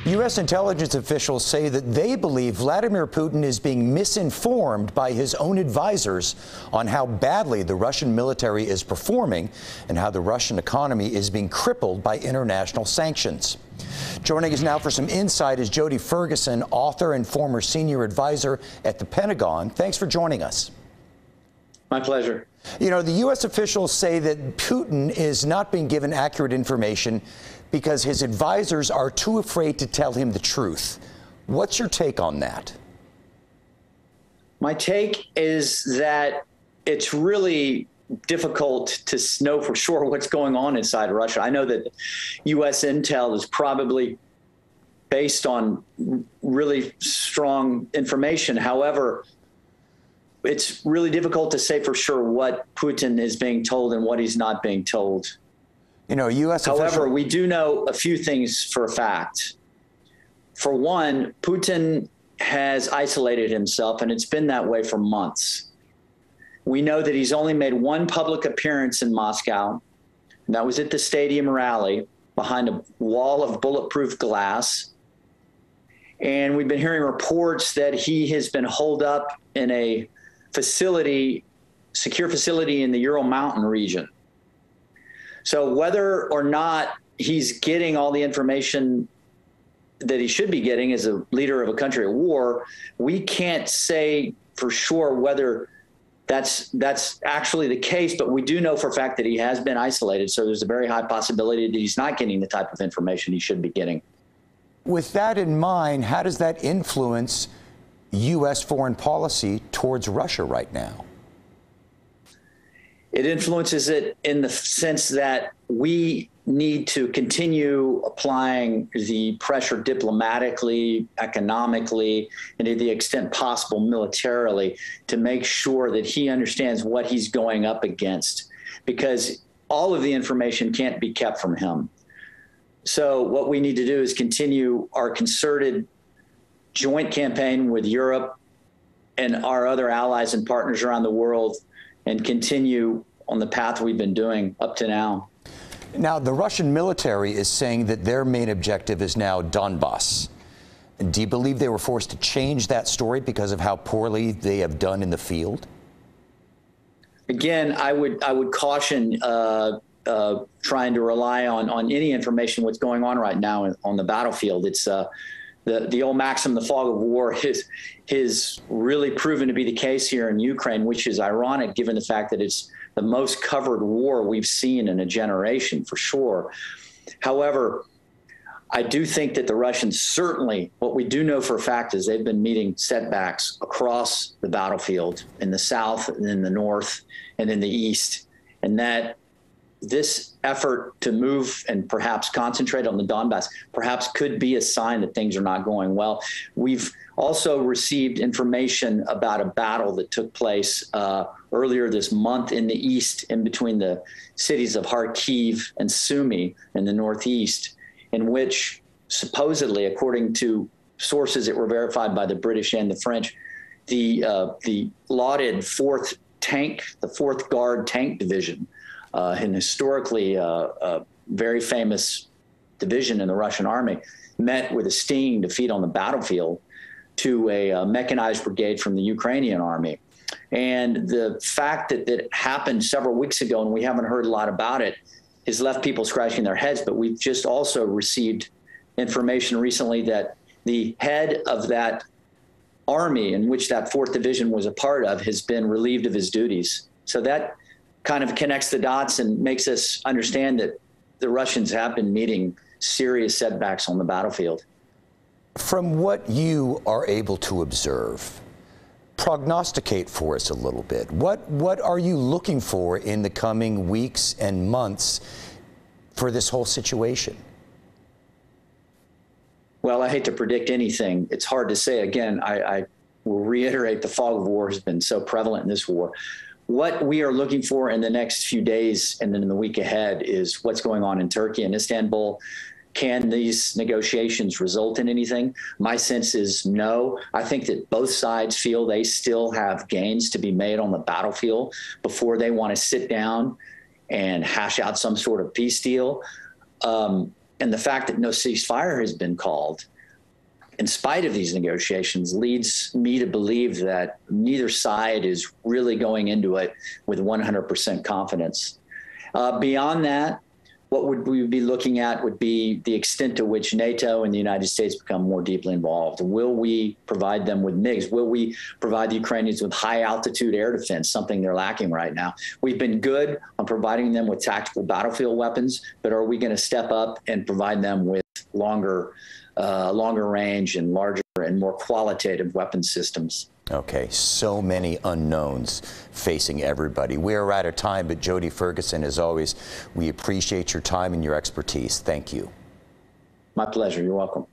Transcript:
U.S. intelligence officials say that they believe Vladimir Putin is being misinformed by his own advisors on how badly the Russian military is performing and how the Russian economy is being crippled by international sanctions. Joining us now for some insight is Jody Ferguson, author and former senior advisor at the Pentagon. Thanks for joining us. My pleasure. You know, the U.S. officials say that Putin is not being given accurate information because his advisors are too afraid to tell him the truth. What's your take on that? My take is that it's really difficult to know for sure what's going on inside Russia. I know that U.S. intel is probably based on really strong information. However, it's really difficult to say for sure what Putin is being told and what he's not being told. You know, U.S. However, we do know a few things for a fact. For one, Putin has isolated himself, and it's been that way for months. We know that he's only made one public appearance in Moscow, and that was at the stadium rally behind a wall of bulletproof glass. And we've been hearing reports that he has been holed up in a facility, secure facility in the Ural Mountain region. So whether or not he's getting all the information that he should be getting as a leader of a country at war, we can't say for sure whether that's actually the case, but we do know for a fact that he has been isolated. So there's a very high possibility that he's not getting the type of information he should be getting. With that in mind, how does that influence U.S. foreign policy towards Russia right now? It influences it in the sense that we need to continue applying the pressure diplomatically, economically, and to the extent possible militarily to make sure that he understands what he's going up against, because all of the information can't be kept from him. So what we need to do is continue our concerted joint campaign with Europe and our other allies and partners around the world and continue on the path we've been doing up to now. Now, the Russian military is saying that their main objective is now Donbass. Do you believe they were forced to change that story because of how poorly they have done in the field? Again, I would caution trying to rely on any information what's going on right now on the battlefield. It's the old maxim, the fog of war, is really proven to be the case here in Ukraine, which is ironic given the fact that it's the most covered war we've seen in a generation, for sure. However, I do think that the Russians certainly, what we do know for a fact is they've been meeting setbacks across the battlefield in the south and in the north and in the east, and that this effort to move and perhaps concentrate on the Donbass perhaps could be a sign that things are not going well. We've also received information about a battle that took place earlier this month in the east, in between the cities of Kharkiv and Sumy in the northeast, in which supposedly, according to sources that were verified by the British and the French, the lauded 4th Guard Tank Division, an historically very famous division in the Russian army, met with a stinging defeat on the battlefield to a mechanized brigade from the Ukrainian army. And the fact that it happened several weeks ago and we haven't heard a lot about it has left people scratching their heads. But we've just also received information recently that the head of that army in which that 4th Division was a part of has been relieved of his duties. So that kind of connects the dots and makes us understand that the Russians have been meeting serious setbacks on the battlefield. From what you are able to observe, prognosticate for us a little bit. What are you looking for in the coming weeks and months for this whole situation? Well, I hate to predict anything. It's hard to say. Again, I will reiterate the fog of war has been so prevalent in this war. What we are looking for in the next few days and then in the week ahead is what's going on in Turkey and Istanbul. Can these negotiations result in anything? My sense is no. I think that both sides feel they still have gains to be made on the battlefield before they want to sit down and hash out some sort of peace deal. And the fact that no ceasefire has been called in spite of these negotiations leads me to believe that neither side is really going into it with 100% confidence. Beyond that, what would we be looking at would be the extent to which NATO and the United States become more deeply involved. Will we provide them with MiGs? Will we provide the Ukrainians with high altitude air defense, something they're lacking right now? We've been good on providing them with tactical battlefield weapons, but are we going to step up and provide them with longer range and larger and more qualitative weapon systems? Okay, so many unknowns facing everybody. We are out of time, but Jody Ferguson, as always, we appreciate your time and your expertise. Thank you. My pleasure. You're welcome.